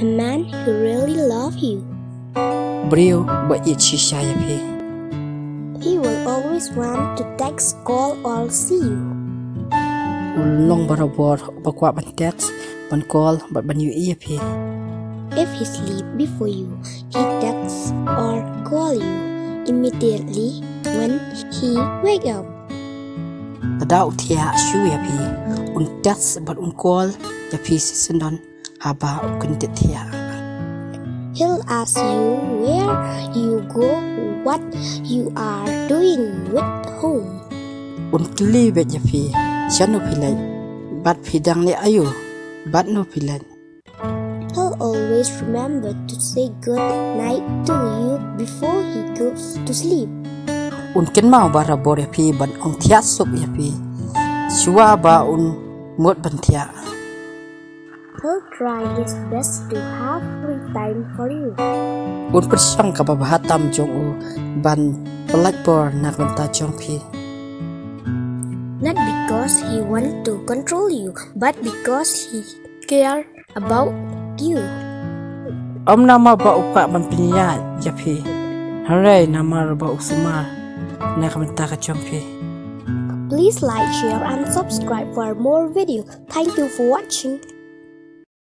a man who really loves you. Brio ba ichi shaya phi. He will always want to text, call, or see you. Long barabor bakwa ban text ban call but ban yu iya phi. If he sleeps before you, he texts or calls you immediately when he wakes up. Tadau thia shu ya phi. Text but call ya phi sisendon haba kunte thia. He'll ask you where you go, what you are doing with home. Kli bet ya phi. Chanu phi lai. Bat phi dang le ayu. Bat no phi lai. He'll always remember to say good night to you before he goes to sleep. Ken mau barabor ya phi ban ong thia sup ya phi. Shua ba mot ban thia. He'll try his best to have free time for you. Persang ka babahatam jong ban blackboard nak banta jong phi. Not because he wants to control you, but because he cares about you. Nama ba upa ban pinya ya phi. Harai nama ba usuma nak banta ka jong phi. Please like, share, and subscribe for more videos. Thank you for watching.